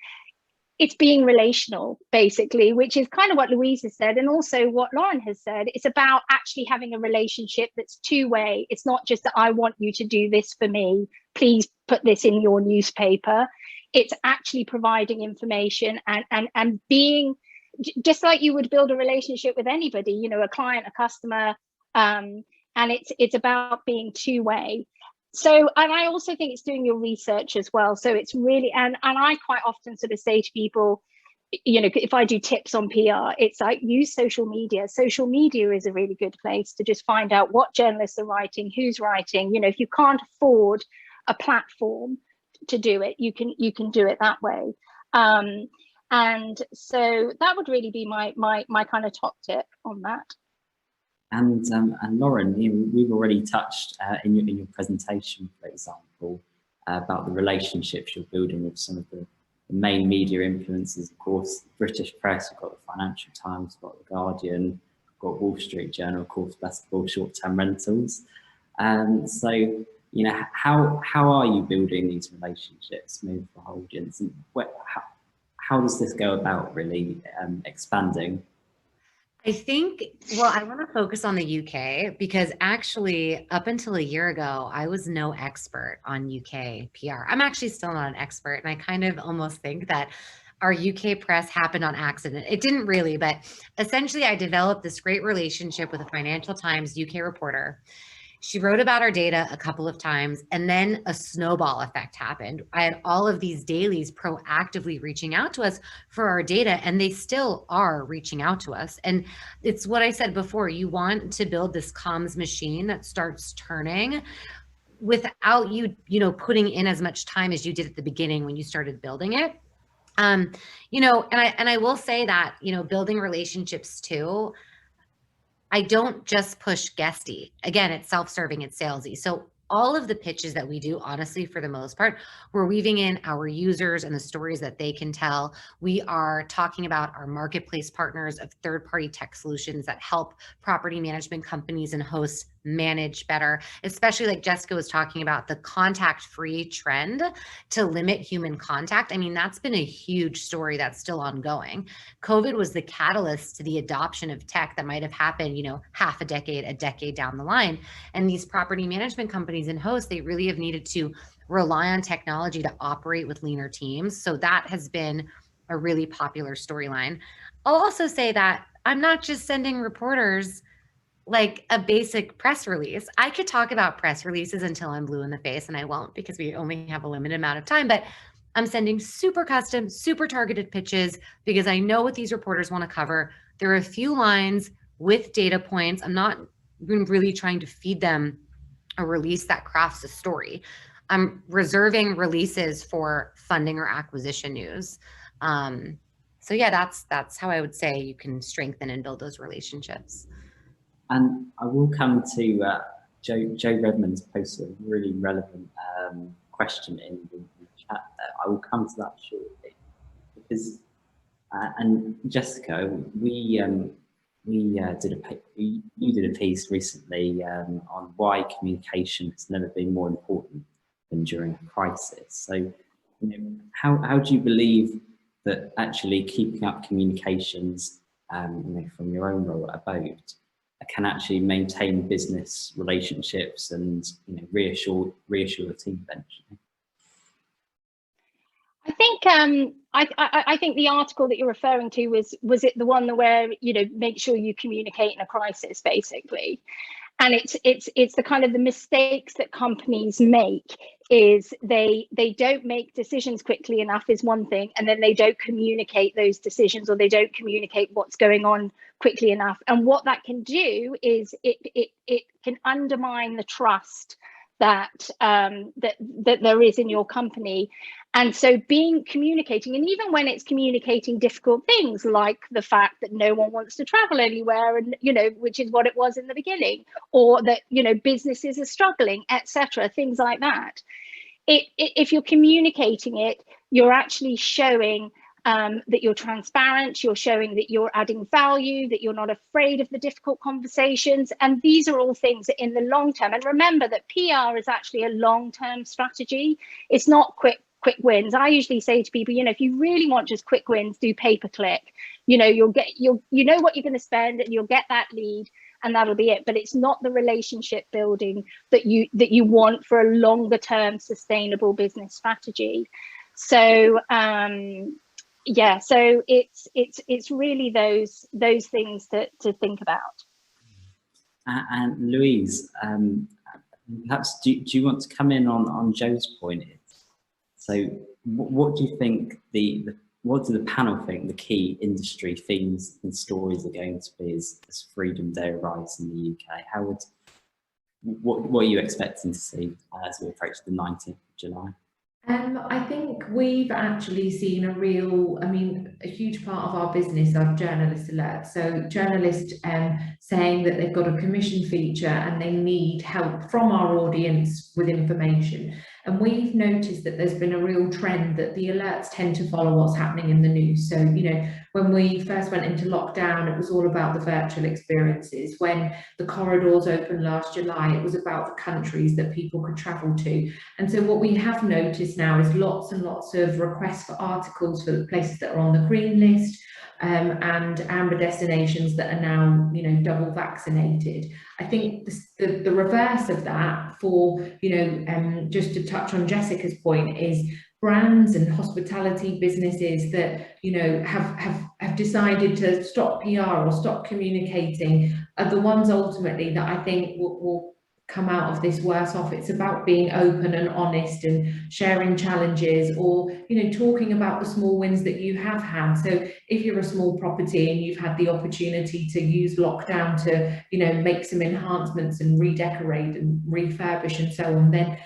it's being relational, basically, which is kind of what Louise has said, and also what Lauren has said. It's about actually having a relationship that's two-way. It's not just that I want you to do this for me, please put this in your newspaper. It's actually providing information and being, just like you would build a relationship with anybody, you know, a client, a customer, and it's about being two-way. So, and I also think it's doing your research as well. So it's really, and I quite often sort of say to people, you know, if I do tips on PR, it's like use social media. Social media is a really good place to just find out what journalists are writing, who's writing. You know, if you can't afford a platform to do it, you can do it that way. And so that would really be my kind of top tip on that. And Lauren, we've already touched in your presentation, for example, about the relationships you're building with some of the main media influencers. Of course, the British press, we've got the Financial Times, we've got the Guardian, we've got Wall Street Journal, of course, best of all, short-term rentals. So, you know, how are you building these relationships with the audience, and how does this go about really expanding? I think, well, I want to focus on the UK because actually up until a year ago, I was no expert on UK PR. I'm actually still not an expert, and I kind of almost think that our UK press happened on accident. It didn't really, but essentially I developed this great relationship with a Financial Times UK reporter. She wrote about our data a couple of times, and then a snowball effect happened. I had all of these dailies proactively reaching out to us for our data, and they still are reaching out to us. And it's what I said before, you want to build this comms machine that starts turning without you putting in as much time as you did at the beginning when you started building it. And I will say that, building relationships too, I don't just push Guesty. Again, it's self-serving, it's salesy. So all of the pitches that we do, honestly, for the most part, we're weaving in our users and the stories that they can tell. We are talking about our marketplace partners of third-party tech solutions that help property management companies and hosts manage better, especially like Jessica was talking about, the contact-free trend to limit human contact. I mean, that's been a huge story that's still ongoing. COVID was the catalyst to the adoption of tech that might have happened, half a decade down the line. And these property management companies and hosts, they really have needed to rely on technology to operate with leaner teams. So that has been a really popular storyline. I'll also say that I'm not just sending reporters like a basic press release. I could talk about press releases until I'm blue in the face, and I won't because we only have a limited amount of time, but I'm sending super custom, super targeted pitches because I know what these reporters want to cover. There are a few lines with data points. I'm not really trying to feed them a release that crafts a story. I'm reserving releases for funding or acquisition news. So yeah, that's how I would say you can strengthen and build those relationships. And I will come to Joe Redmond's posted a really relevant question in the chat there. I will come to that shortly because, and Jessica, you did a piece recently on why communication has never been more important than during a crisis. So, how do you believe that actually keeping up communications, from your own role at Abode, can actually maintain business relationships and reassure the team eventually? I think I think the article that you're referring to was it the one where make sure you communicate in a crisis, basically. And it's the kind of the mistakes that companies make is they don't make decisions quickly enough is one thing, and then they don't communicate those decisions, or they don't communicate what's going on quickly enough. And what that can do is it can undermine the trust that that there is in your company. And so communicating, and even when it's communicating difficult things like the fact that no one wants to travel anywhere, and which is what it was in the beginning, or that businesses are struggling, etc., things like that. If you're communicating it, you're actually showing that you're transparent, you're showing that you're adding value, that you're not afraid of the difficult conversations. And these are all things that in the long term, and remember that PR is actually a long-term strategy. It's not quick wins. I usually say to people, if you really want just quick wins, do pay-per-click. You'll get what you're going to spend, and you'll get that lead, and that'll be it. But it's not the relationship building that you want for a longer term sustainable business strategy. So yeah, so it's really those things to think about. And Louise, perhaps do you want to come in on Joe's point? So what do you think what do the panel think the key industry themes and stories are going to be as Freedom Day arrives in the UK? What are you expecting to see as we approach the 19th of July? I think we've actually seen a huge part of our business are journalist alerts. So journalists saying that they've got a commission feature and they need help from our audience with information. And we've noticed that there's been a real trend that the alerts tend to follow what's happening in the news. So, when we first went into lockdown, it was all about the virtual experiences. When the corridors opened last July, it was about the countries that people could travel to. And so what we have noticed now is lots and lots of requests for articles for the places that are on the green list, and amber destinations that are now, double vaccinated. I think the reverse of that for, just to touch on Jessica's point, is brands and hospitality businesses that, have decided to stop PR or stop communicating are the ones ultimately that I think will come out of this worse off. It's about being open and honest and sharing challenges, or talking about the small wins that you have had. So if you're a small property and you've had the opportunity to use lockdown to make some enhancements and redecorate and refurbish and so on, then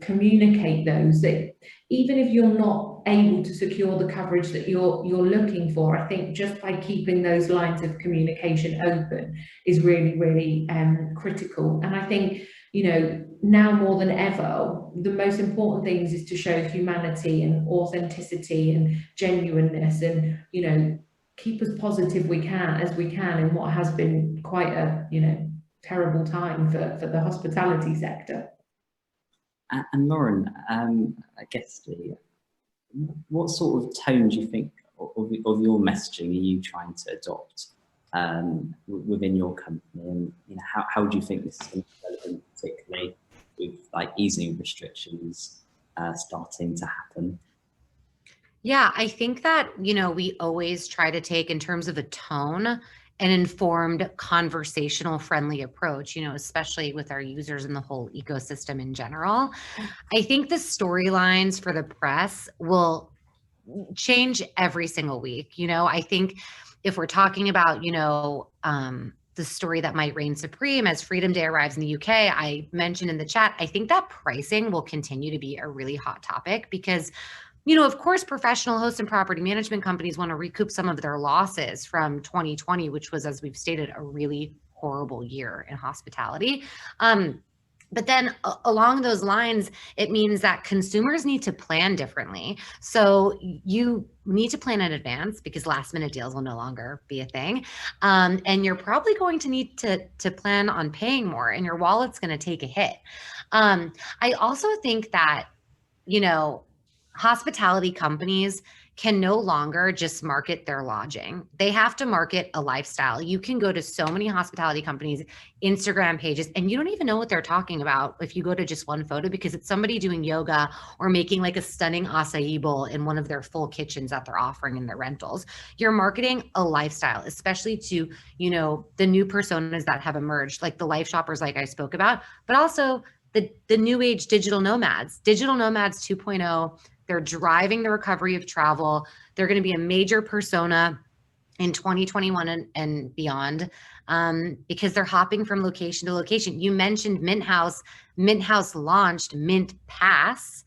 communicate those. That even if you're not able to secure the coverage that you're looking for, I think just by keeping those lines of communication open is really, really critical. And I think, now more than ever, the most important things is to show humanity and authenticity and genuineness, and, keep as positive as we can in what has been quite a, terrible time for the hospitality sector. And Lauren, I guess, what sort of tone do you think of your messaging are you trying to adopt within your company, and how do you think this is going to be relevant, particularly with like easing restrictions starting to happen? Yeah, I think that, we always try to take, in terms of a tone, an informed, conversational, friendly approach, especially with our users and the whole ecosystem in general. I think the storylines for the press will change every single week. I think if we're talking about, the story that might reign supreme as Freedom Day arrives in the UK, I mentioned in the chat, I think that pricing will continue to be a really hot topic because, of course, professional hosts and property management companies want to recoup some of their losses from 2020, which was, as we've stated, a really horrible year in hospitality. But then along those lines, it means that consumers need to plan differently. So you need to plan in advance because last minute deals will no longer be a thing. And you're probably going to need to plan on paying more, and your wallet's going to take a hit. I also think that, hospitality companies can no longer just market their lodging. They have to market a lifestyle. You can go to so many hospitality companies' Instagram pages and you don't even know what they're talking about if you go to just one photo, because it's somebody doing yoga or making like a stunning acai bowl in one of their full kitchens that they're offering in their rentals. You're marketing a lifestyle, especially to, the new personas that have emerged, like the life shoppers like I spoke about, but also the new age digital nomads 2.0. They're driving the recovery of travel. They're going to be a major persona in 2021 and beyond, because they're hopping from location to location. You mentioned Mint House. Mint House launched Mint Pass,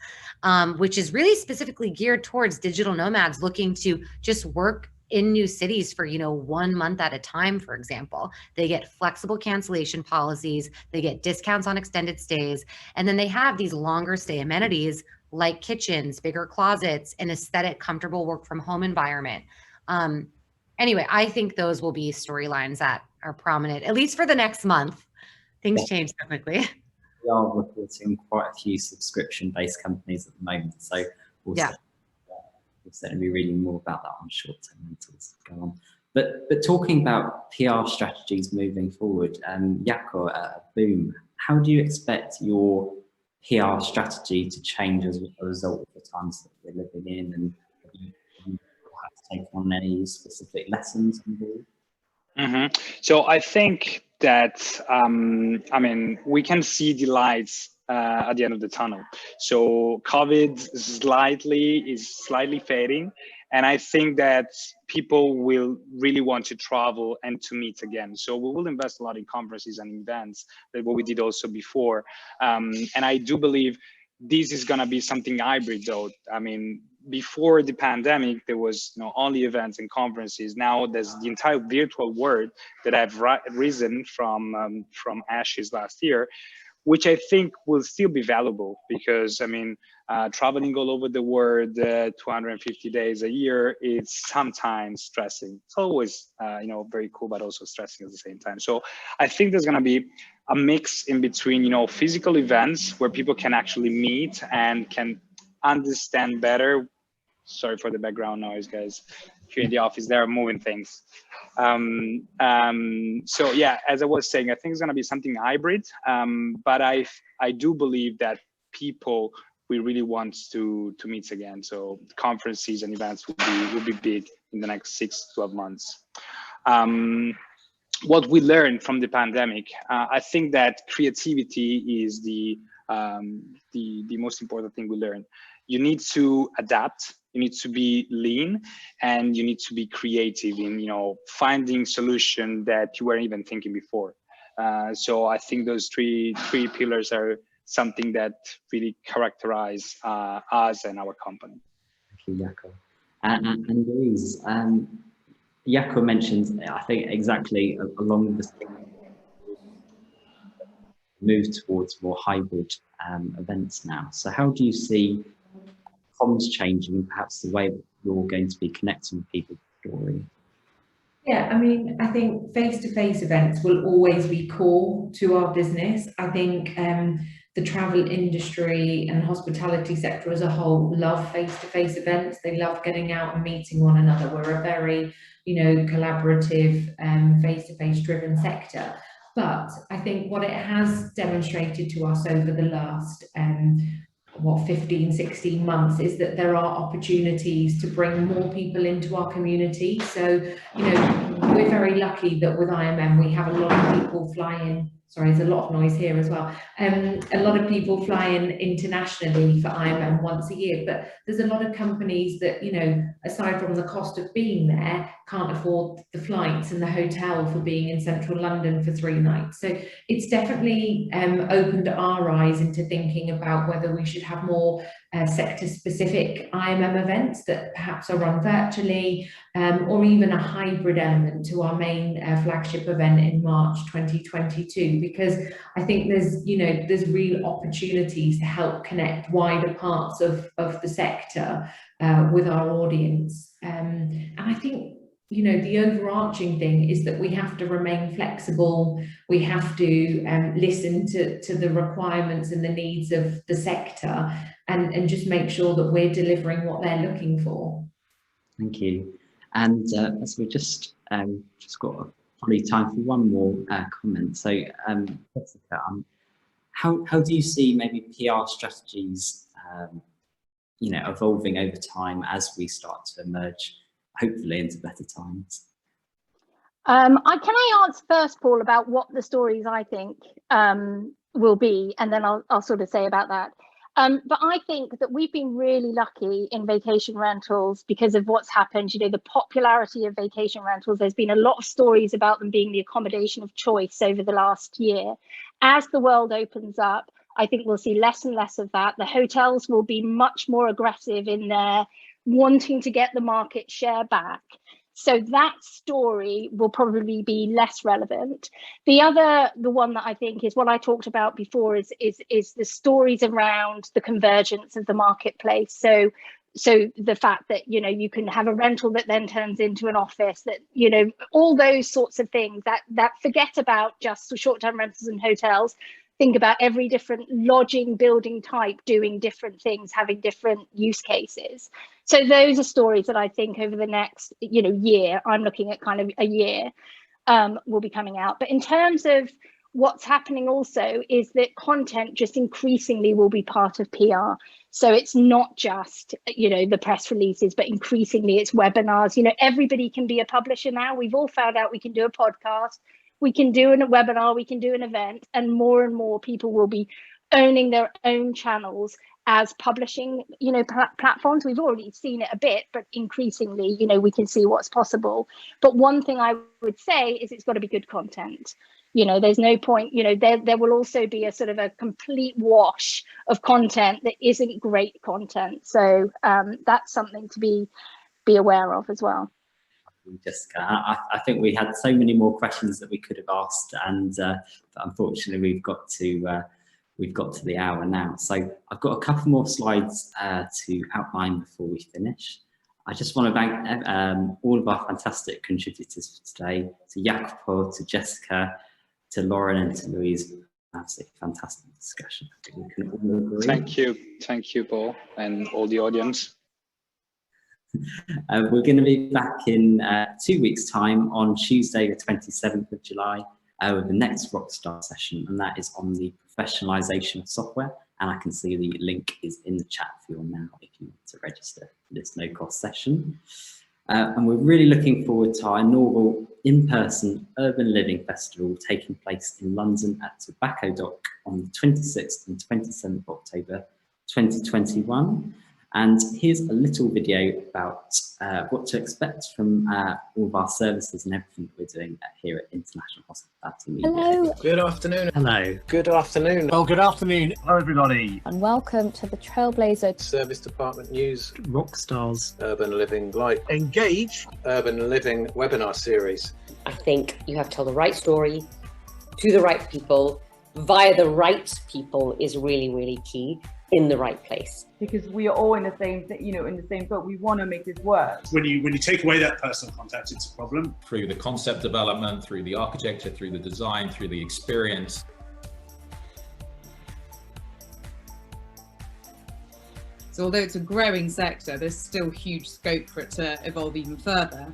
which is really specifically geared towards digital nomads looking to just work in new cities for 1 month at a time. For example, they get flexible cancellation policies, they get discounts on extended stays, and then they have these longer stay amenities like kitchens, bigger closets, an aesthetic, comfortable work from home environment. Anyway, I think those will be storylines that are prominent, at least for the next month. Things change so quickly. We are reporting quite a few subscription-based companies at the moment, so we'll certainly be reading more about that on short-term rentals go on. But talking about PR strategies moving forward, Jacopo at Boom, how do you expect your PR strategy to change as a result of the times that we're living in, and have you perhaps taken on any specific lessons on board? So I think that, we can see the lights at the end of the tunnel. So COVID is slightly fading. And I think that people will really want to travel and to meet again. So we will invest a lot in conferences and events, like what we did also before. And I do believe this is going to be something hybrid though. I mean, before the pandemic, there was only events and conferences. Now there's the entire virtual world that have risen from ashes last year, which I think will still be valuable, because I mean, traveling all over the world 250 days a year, it's sometimes stressing. It's always very cool, but also stressing at the same time. So I think there's going to be a mix in between physical events where people can actually meet and can understand better. Sorry for the background noise, guys. Here in the office, they're moving things. So yeah, as I was saying, I think it's going to be something hybrid, but I do believe that people we really want to meet again. So conferences and events will be big in the next 6 to 12 months. What we learned from the pandemic, I think that creativity is the most important thing we learned. You need to adapt, you need to be lean, and you need to be creative in finding solutions that you weren't even thinking before. So I think those three pillars are something that really characterize us and our company. Thank you, Jacopo. And Louise, Jacopo mentioned, I think exactly along the same move towards more hybrid events now. So how do you see comms changing, perhaps the way that you're going to be connecting with people story? Yeah, I mean, I think face-to-face events will always be core to our business. I think the travel industry and hospitality sector as a whole love face-to-face events. They love getting out and meeting one another. We're a very, collaborative, face-to-face driven sector. But I think what it has demonstrated to us over the last 15, 16 months is that there are opportunities to bring more people into our community. So, we're very lucky that with IMM, we have a lot of people flying. Sorry, there's a lot of noise here as well. A lot of people flying internationally for IMM once a year, but there's a lot of companies that, aside from the cost of being there, can't afford the flights and the hotel for being in central London for 3 nights. So it's definitely opened our eyes into thinking about whether we should have more sector-specific IMM events that perhaps are run virtually, or even a hybrid element to our main flagship event in March 2022, because I think there's real opportunities to help connect wider parts of the sector with our audience. And I think the overarching thing is that we have to remain flexible. We have to listen to the requirements and the needs of the sector, and just make sure that we're delivering what they're looking for. Thank you. And as we just got probably time for one more comment. So, Jessica, how do you see maybe PR strategies, evolving over time as we start to emerge, hopefully, into better times? Can I answer first, Paul, about what the stories I think will be, and then I'll sort of say about that. But I think that we've been really lucky in vacation rentals because of what's happened. The popularity of vacation rentals, there's been a lot of stories about them being the accommodation of choice over the last year. As the world opens up, I think we'll see less and less of that. The hotels will be much more aggressive in their wanting to get the market share back. So that story will probably be less relevant. The one that I think is what I talked about before is the stories around the convergence of the marketplace. So the fact that, you can have a rental that then turns into an office, that, all those sorts of things that forget about just short-term rentals and hotels. Think about every different lodging building type doing different things, having different use cases. So those are stories that I think over the next, year, I'm looking at kind of a year, will be coming out. But in terms of what's happening also is that content just increasingly will be part of PR. So it's not just, the press releases, but increasingly it's webinars. Everybody can be a publisher now. We've all found out we can do a podcast. We can do a webinar, we can do an event, and more people will be owning their own channels as publishing, platforms. We've already seen it a bit, but increasingly, we can see what's possible. But one thing I would say is it's got to be good content. You know, there's no point, you know, there will also be a sort of a complete wash of content that isn't great content. So that's something to be aware of as well. Jessica, I think we had so many more questions that we could have asked, and but unfortunately we've got to the hour now. So I've got a couple more slides to outline before we finish. I just want to thank all of our fantastic contributors for today, to Jacopo, to Jessica, to Lauren, and to Louise. Absolutely fantastic discussion. I think we can all agree. Thank you, Paul, and all the audience. We're going to be back in 2 weeks' time on Tuesday, the 27th of July, with the next Rockstar session, and that is on the professionalization of software. And I can see the link is in the chat for you now if you want to register for this no-cost session. And we're really looking forward to our inaugural in-person Urban Living Festival taking place in London at Tobacco Dock on the 26th and 27th of October 2021. And here's a little video about what to expect from all of our services and everything that we're doing here at International Hospitality Media. Hello. Good afternoon. Hello. Good afternoon. Well, good afternoon. Hello, everybody. And welcome to the Trailblazer Service Department News, Rockstars, Urban Living Light, Engage, Urban Living webinar series. I think you have to tell the right story to the right people via the right people is really, really key in the right place. Because we are all in the same, in the same boat. We want to make this work. When you take away that personal contact, it's a problem. Through the concept development, through the architecture, through the design, through the experience. So although it's a growing sector, there's still huge scope for it to evolve even further.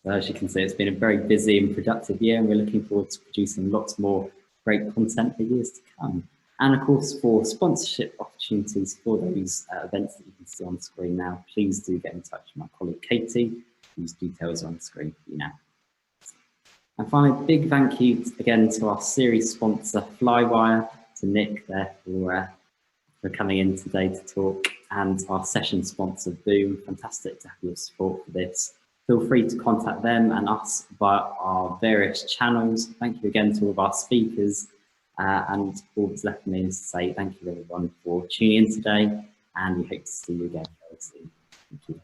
So as you can see, it's been a very busy and productive year, and we're looking forward to producing lots more great content for years to come. And of course, for sponsorship opportunities for those events that you can see on screen now, please do get in touch with my colleague Katie, whose details are on screen for you now. And finally, big thank you again to our series sponsor, Flywire, to Nick there for coming in today to talk, and our session sponsor, Boom. Fantastic to have your support for this. Feel free to contact them and us via our various channels. Thank you again to all of our speakers. And all that's left for me is to say thank you everyone for tuning in today, and we hope to see you again very soon. Thank you.